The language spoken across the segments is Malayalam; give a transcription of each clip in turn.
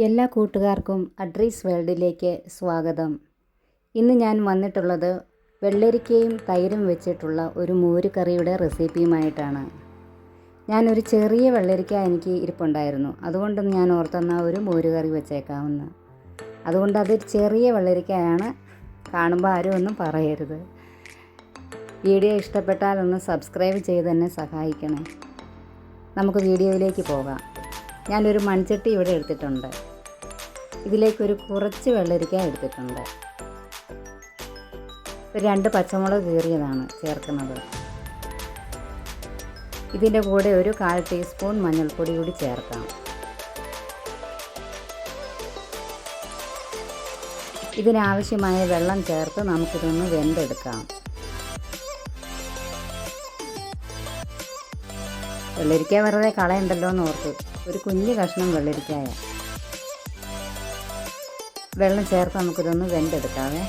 എല്ലാ കൂട്ടുകാർക്കും അഡ്രീസ് വേൾഡിലേക്ക് സ്വാഗതം. ഇന്ന് ഞാൻ വന്നിട്ടുള്ളത് വെള്ളരിക്കയും തൈരും വെച്ചിട്ടുള്ള ഒരു മോര് കറിയുടെ റെസിപ്പിയുമായിട്ടാണ്. ഞാനൊരു ചെറിയ വെള്ളരിക്ക എനിക്ക് ഇരിപ്പുണ്ടായിരുന്നു. അതുകൊണ്ട് ഞാൻ ഓർത്തെന്നാൽ ഒരു മോര് കറി വെച്ചേക്കാമെന്ന്. അതുകൊണ്ട് അത് ചെറിയ വെള്ളരിക്കയാണ്. കാണുമ്പോൾ ആരും ഒന്നും പറയരുത്. വീഡിയോ ഇഷ്ടപ്പെട്ടാൽ ഒന്ന് സബ്സ്ക്രൈബ് ചെയ്ത് എന്നെ സഹായിക്കണേ. നമുക്ക് വീഡിയോയിലേക്ക് പോകാം. ഞാനൊരു മൺചട്ടി ഇവിടെ എടുത്തിട്ടുണ്ട്. ഇതിലേക്കൊരു കുറച്ച് വെള്ളരിക്ക എടുത്തിട്ടുണ്ട്. ഒരു 2 പച്ചമുളക് കീറിയതാണ് ചേർക്കുന്നത്. ഇതിൻ്റെ കൂടെ ഒരു 1/4 ടീസ്പൂൺ മഞ്ഞൾപ്പൊടി കൂടി ചേർക്കാം. ഇതിനാവശ്യമായ വെള്ളം ചേർത്ത് നമുക്കിതൊന്ന് വെന്തെടുക്കാം. വെള്ളരിക്ക വെറുതെ കളയണ്ടല്ലോ എന്ന് ഓർത്ത് ഒരു കുഞ്ഞു കഷ്ണം വെള്ളരിക്കായ വെള്ളം ചേർത്ത് നമുക്കിതൊന്ന് വെന്തെടുക്കാവേ.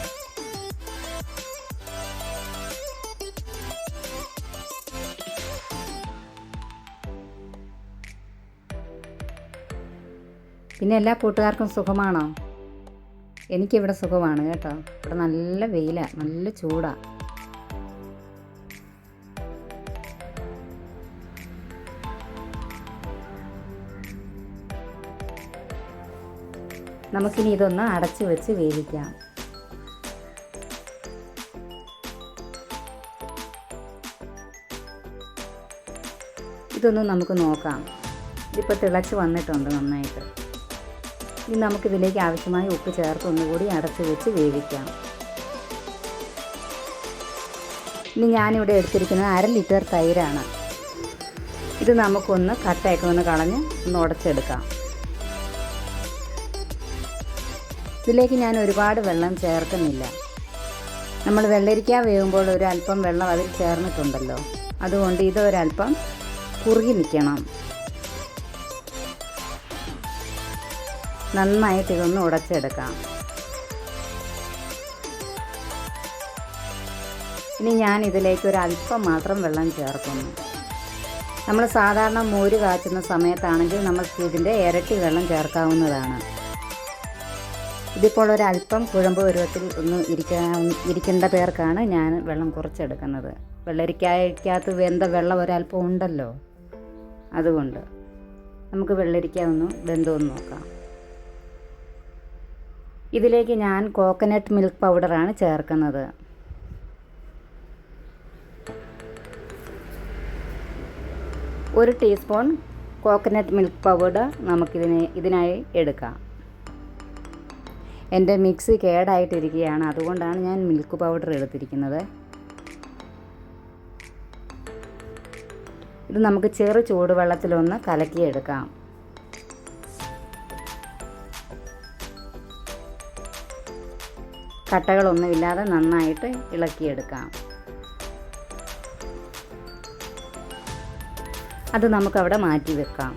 പിന്നെ എല്ലാ കൂട്ടുകാർക്കും സുഖമാണോ? എനിക്കിവിടെ സുഖമാണ് കേട്ടോ. ഇവിടെ നല്ല വെയിലാണ്, നല്ല ചൂടാണ്. നമുക്കിനി ഇതൊന്ന് അടച്ചു വെച്ച് വേവിക്കാം. ഇതൊന്ന് നമുക്ക് നോക്കാം. ഇതിപ്പോൾ തിളച്ച് വന്നിട്ടുണ്ട് നന്നായിട്ട്. ഇനി നമുക്കിതിലേക്ക് ആവശ്യമായ ഉപ്പ് ചേർത്ത് ഒന്നുകൂടി അടച്ചു വെച്ച് വേവിക്കാം. ഇനി ഞാനിവിടെ എടുത്തിരിക്കുന്നത് 1/2 ലിറ്റർ തൈരാണ്. ഇത് നമുക്കൊന്ന് കട്ടയൊക്കെ ഒന്ന് കളഞ്ഞ് ഒന്ന് ഉടച്ചെടുക്കാം. ഇതിലേക്ക് ഞാൻ ഒരുപാട് വെള്ളം ചേർക്കുന്നില്ല. നമ്മൾ വെള്ളരിക്ക വേവുമ്പോൾ ഒരു അല്പം വെള്ളം അതിൽ ചേർന്നിട്ടുണ്ടല്ലോ. അതുകൊണ്ട് ഇതൊരല്പം കുറുകി നിൽക്കണം. നന്നായിട്ട് ഇതൊന്ന് ഉടച്ചെടുക്കാം. ഇനി ഞാൻ ഇതിലേക്ക് ഒരു അല്പം മാത്രം വെള്ളം ചേർക്കുന്നു. നമ്മൾ സാധാരണ മോര് കാച്ചുന്ന സമയത്താണെങ്കിൽ നമുക്ക് ഇതിൻ്റെ ഇരട്ടി വെള്ളം ചേർക്കാവുന്നതാണ്. ഇതിപ്പോൾ ഒരല്പം കുഴമ്പ് പരുവത്തിൽ ഒന്ന് ഇരിക്കേണ്ട പേർക്കാണ് ഞാൻ വെള്ളം കുറച്ചെടുക്കുന്നത്. വെള്ളരിക്കകത്ത് വെന്ത വെള്ളം ഒരല്പം ഉണ്ടല്ലോ, അതുകൊണ്ട് നമുക്ക് വെള്ളരിക്ക ഒന്ന് വെന്തോന്ന് നോക്കാം. ഇതിലേക്ക് ഞാൻ കോക്കനട്ട് മിൽക്ക് പൗഡറാണ് ചേർക്കുന്നത്. ഒരു ടീസ്പൂൺ കോക്കനട്ട് മിൽക്ക് പൗഡർ ഇതിനായി എടുക്കാം. എൻ്റെ മിക്സി കേടായിട്ടിരിക്കുകയാണ്, അതുകൊണ്ടാണ് ഞാൻ മിൽക്ക് പൗഡർ എടുത്തിരിക്കുന്നത്. ഇത് നമുക്ക് ചെറു ചൂടുവെള്ളത്തിലൊന്ന് കലക്കിയെടുക്കാം. കട്ടകളൊന്നുമില്ലാതെ നന്നായിട്ട് ഇളക്കിയെടുക്കാം. അത് നമുക്കവിടെ മാറ്റി വെക്കാം.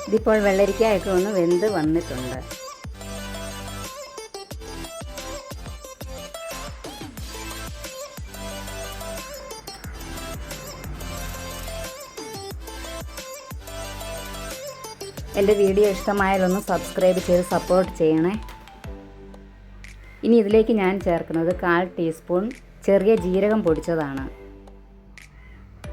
ഇതിപ്പോൾ വെള്ളരിക്കയൊക്കെ ഒന്ന് വെന്ത് വന്നിട്ടുണ്ട്. എൻ്റെ വീഡിയോ ഇഷ്ടമായാലൊന്ന് സബ്സ്ക്രൈബ് ചെയ്ത് സപ്പോർട്ട് ചെയ്യണേ. ഇനി ഇതിലേക്ക് ഞാൻ ചേർക്കുന്നത് 1/4 ടീസ്പൂൺ ചെറിയ ജീരകം പൊടിച്ചതാണ്.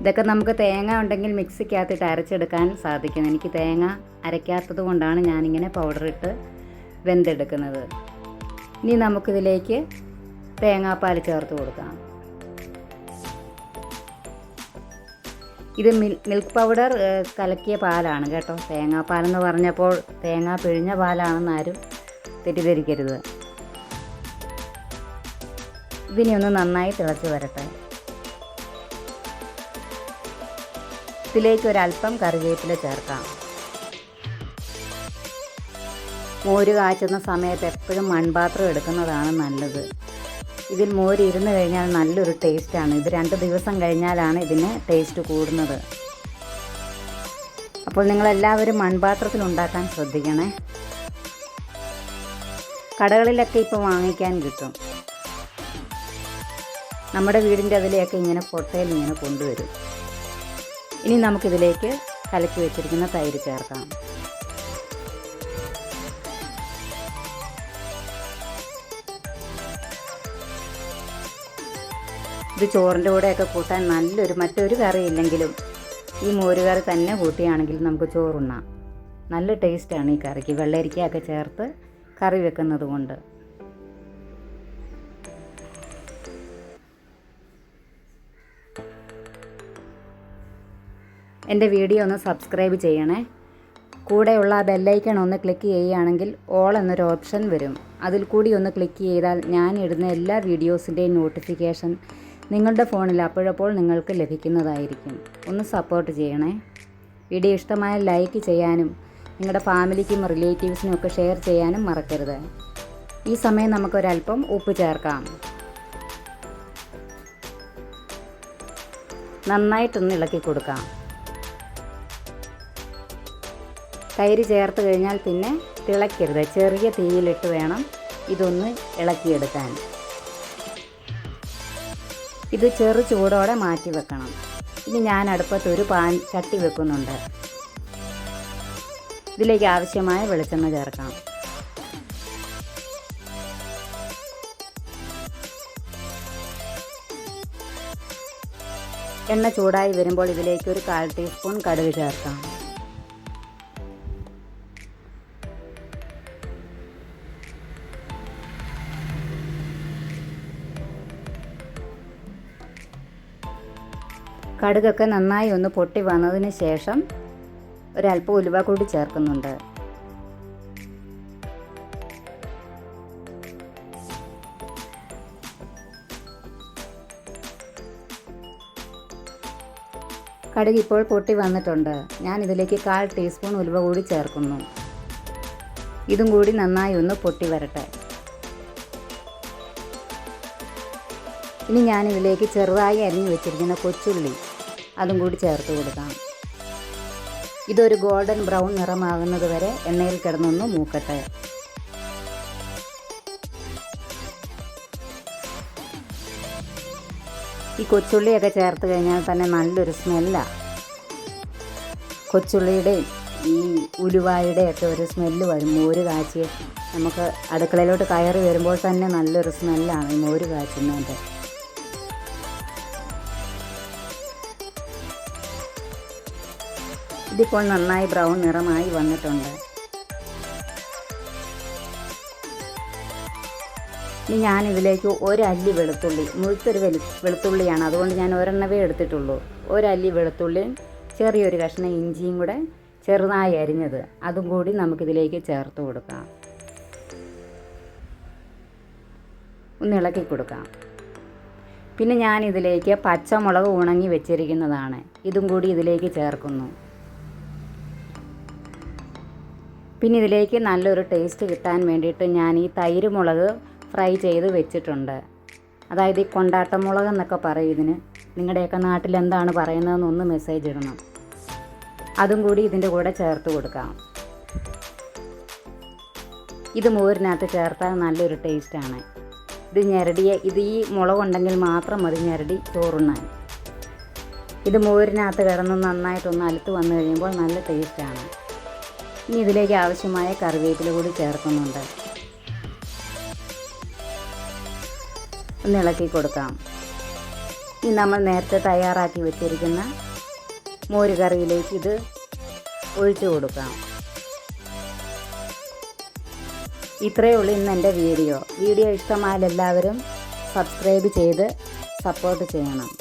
ഇതൊക്കെ നമുക്ക് തേങ്ങ ഉണ്ടെങ്കിൽ മിക്സിക്കകത്തിട്ട് അരച്ചെടുക്കാൻ സാധിക്കും. എനിക്ക് തേങ്ങ അരയ്ക്കാത്തത് കൊണ്ടാണ് ഞാനിങ്ങനെ പൗഡറിട്ട് വെന്തെടുക്കുന്നത്. ഇനി നമുക്കിതിലേക്ക് തേങ്ങാപ്പാൽ ചേർത്ത് കൊടുക്കാം. ഇത് മിൽക്ക് പൗഡർ കലക്കിയ പാലാണ് കേട്ടോ. തേങ്ങാപ്പാലെന്ന് പറഞ്ഞപ്പോൾ തേങ്ങ പിഴിഞ്ഞ പാലാണെന്ന് ആരും തെറ്റിദ്ധരിക്കരുത്. ഇതിനെ ഒന്ന് നന്നായി തിളച്ച് വരട്ടെ. ഇതിലേക്ക് ഒരല്പം കറിവേപ്പില ചേർക്കാം. മോര് കാച്ചുന്ന സമയത്ത് എപ്പോഴും മൺപാത്രം എടുക്കുന്നതാണ് നല്ലത്. ഇതിൽ മോര് ഇരുന്ന് കഴിഞ്ഞാൽ നല്ലൊരു ടേസ്റ്റാണ്. ഇത് 2 ദിവസം കഴിഞ്ഞാലാണ് ഇതിന് ടേസ്റ്റ് കൂടുന്നത്. അപ്പോൾ നിങ്ങളെല്ലാവരും മൺപാത്രത്തിൽ ഉണ്ടാക്കാൻ ശ്രദ്ധിക്കണേ. കടകളിലൊക്കെ ഇപ്പോൾ വാങ്ങിക്കാൻ കിട്ടും. നമ്മുടെ വീടിൻ്റെ അതിലെയൊക്കെ ഇങ്ങനെ കൊട്ടയിൽ ഇങ്ങനെ കൊണ്ടുവരും. ഇനി നമുക്കിതിലേക്ക് കലക്കി വെച്ചിരിക്കുന്ന തൈര് ചേർക്കാം. ഇത് ചോറിൻ്റെ കൂടെയൊക്കെ കൂട്ടാൻ മറ്റൊരു കറി ഇല്ലെങ്കിലും ഈ മോരുകറി തന്നെ കൂട്ടിയാണെങ്കിൽ നമുക്ക് ചോറുണ്ണാം. നല്ല ടേസ്റ്റാണ് ഈ കറിക്ക്, വെള്ളരിക്കയൊക്കെ ചേർത്ത് കറി വെക്കുന്നത് കൊണ്ട്. എൻ്റെ വീഡിയോ ഒന്ന് സബ്സ്ക്രൈബ് ചെയ്യണേ. കൂടെയുള്ള ആ ബെല്ലൈക്കൺ ഒന്ന് ക്ലിക്ക് ചെയ്യുകയാണെങ്കിൽ ഓൾ എന്നൊരു ഓപ്ഷൻ വരും. അതിൽ കൂടി ഒന്ന് ക്ലിക്ക് ചെയ്താൽ ഞാൻ ഇടുന്ന എല്ലാ വീഡിയോസിൻ്റെയും നോട്ടിഫിക്കേഷൻ നിങ്ങളുടെ ഫോണിൽ അപ്പോഴപ്പോൾ നിങ്ങൾക്ക് ലഭിക്കുന്നതായിരിക്കും. ഒന്ന് സപ്പോർട്ട് ചെയ്യണേ. വീഡിയോ ഇഷ്ടമായാൽ ലൈക്ക് ചെയ്യാനും നിങ്ങളുടെ ഫാമിലിക്കും റിലേറ്റീവ്സിനും ഒക്കെ ഷെയർ ചെയ്യാനും മറക്കരുത്. ഈ സമയം നമുക്കൊരല്പം ഉപ്പ് ചേർക്കാം. നന്നായിട്ടൊന്ന് ഇളക്കി കൊടുക്കാം. തൈര് ചേർത്ത് കഴിഞ്ഞാൽ പിന്നെ തിളയ്ക്കരുത്, ചെറിയ തീയിലിട്ട് വേണം ഇതൊന്ന് ഇളക്കിയെടുക്കാൻ. ഇത് ചെറു ചൂടോടെ മാറ്റി വെക്കണം. ഇനി ഞാൻ അടുപ്പത്തൊരു ചട്ടി വെക്കുന്നുണ്ട്. ഇതിലേക്ക് ആവശ്യമായ വെളിച്ചെണ്ണ ചേർക്കാം. എണ്ണ ചൂടായി വരുമ്പോൾ ഇതിലേക്ക് ഒരു 1/4 ടീസ്പൂൺ കടുക് ചേർക്കാം. കടുകൊക്കെ നന്നായി ഒന്ന് പൊട്ടി വന്നതിന് ശേഷം ഒരല്പം ഉലുവ കൂടി ചേർക്കുന്നുണ്ട്. കടുക് ഇപ്പോൾ പൊട്ടി വന്നിട്ടുണ്ട്. ഞാൻ ഇതിലേക്ക് 1/4 ടീസ്പൂൺ ഉലുവ കൂടി ചേർക്കുന്നു. ഇതും കൂടി നന്നായി ഒന്ന് പൊട്ടി വരട്ടെ. ഇനി ഞാനിതിലേക്ക് ചെറുതായി അരിഞ്ഞു വെച്ചിരിക്കുന്ന കൊച്ചുള്ളി അതും കൂടി ചേർത്ത് കൊടുക്കാം. ഇതൊരു ഗോൾഡൻ ബ്രൗൺ നിറമാകുന്നത് വരെ എണ്ണയിൽ കിടന്നൊന്ന് മൂക്കട്ടെ. ഈ കൊച്ചുള്ളിയൊക്കെ ചേർത്ത് കഴിഞ്ഞാൽ തന്നെ നല്ലൊരു സ്മെല്ലാണ്. കൊച്ചുള്ളിയുടെയും ഈ ഉലുവായുടെയൊക്കെ ഒരു സ്മെല്ല് വരും. മോര് കാച്ചി നമുക്ക് അടുക്കളയിലോട്ട് കയറി വരുമ്പോൾ തന്നെ നല്ലൊരു സ്മെല്ലാണ് ഈ മോര് കാച്ചുന്നതിൻ്റെ. ഇതിപ്പോൾ നന്നായി ബ്രൗൺ നിറമായി വന്നിട്ടുണ്ട്. ഇനി ഞാനിതിലേക്ക് ഒരല്ലി വെളുത്തുള്ളി, മുഴുത്തൊരു വെളുത്തുള്ളിയാണ്, അതുകൊണ്ട് ഞാൻ ഒരെണ്ണവേ എടുത്തിട്ടുള്ളൂ. ഒരല്ലി വെളുത്തുള്ളിയും ചെറിയൊരു കഷ്ണം ഇഞ്ചിയും കൂടെ ചെറുതായി അരിഞ്ഞത് അതും കൂടി നമുക്കിതിലേക്ക് ചേർത്ത് കൊടുക്കാം. ഒന്ന് ഇളക്കി കൊടുക്കാം. പിന്നെ ഞാനിതിലേക്ക് പച്ചമുളക് ഉണങ്ങി വെച്ചിരിക്കുന്നതാണ്, ഇതും കൂടി ഇതിലേക്ക് ചേർക്കുന്നു. പിന്നെ ഇതിലേക്ക് നല്ലൊരു ടേസ്റ്റ് കിട്ടാൻ വേണ്ടിയിട്ട് ഞാൻ ഈ തൈര് മുളക് ഫ്രൈ ചെയ്ത് വെച്ചിട്ടുണ്ട്. അതായത് ഈ കൊണ്ടാട്ടമുളക് എന്നൊക്കെ പറയും ഇതിന്. നിങ്ങളുടെയൊക്കെ നാട്ടിൽ എന്താണ് പറയുന്നതെന്ന് ഒന്ന് മെസ്സേജ് ഇടണം. അതും കൂടി ഇതിൻ്റെ കൂടെ ചേർത്ത് കൊടുക്കാം. ഇത് മോരിനകത്ത് ചേർത്താൽ നല്ലൊരു ടേസ്റ്റാണ്. ഇത് ഈ മുളകുണ്ടെങ്കിൽ മാത്രം മതി ഞെരടി ചോറുണ്ണാൻ. ഇത് മോരിനകത്ത് കിടന്ന് നന്നായിട്ടൊന്ന് അലുത്ത് വന്നു കഴിയുമ്പോൾ നല്ല ടേസ്റ്റാണ്. ഇനി ഇതിലേക്ക് ആവശ്യമായ കറിവേപ്പില കൂടി ചേർക്കുന്നുണ്ട്. ഒന്ന് ഇളക്കി കൊടുക്കാം. ഇനി നമ്മൾ നേരത്തെ തയ്യാറാക്കി വെച്ചിരിക്കുന്ന മോര് കറിയിലേക്ക് ഇത് ഒഴിച്ചു കൊടുക്കാം. ഇത്രയേ ഉള്ളൂ ഇന്ന് എൻ്റെ വീഡിയോ ഇഷ്ടമായാൽ എല്ലാവരും സബ്സ്ക്രൈബ് ചെയ്ത് സപ്പോർട്ട് ചെയ്യണം.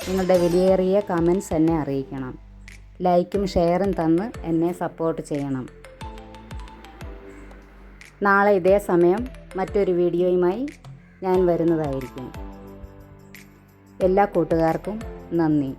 നിങ്ങളുടെ വിലയേറിയ കമൻസ് എന്നെ അറിയിക്കണം. ലൈക്കും ഷെയറും തന്ന് എന്നെ സപ്പോർട്ട് ചെയ്യണം. നാളെ ഇതേ സമയം മറ്റൊരു വീഡിയോയുമായി ഞാൻ വരുന്നതായിരിക്കും. എല്ലാ കൂട്ടുകാർക്കും നന്ദി.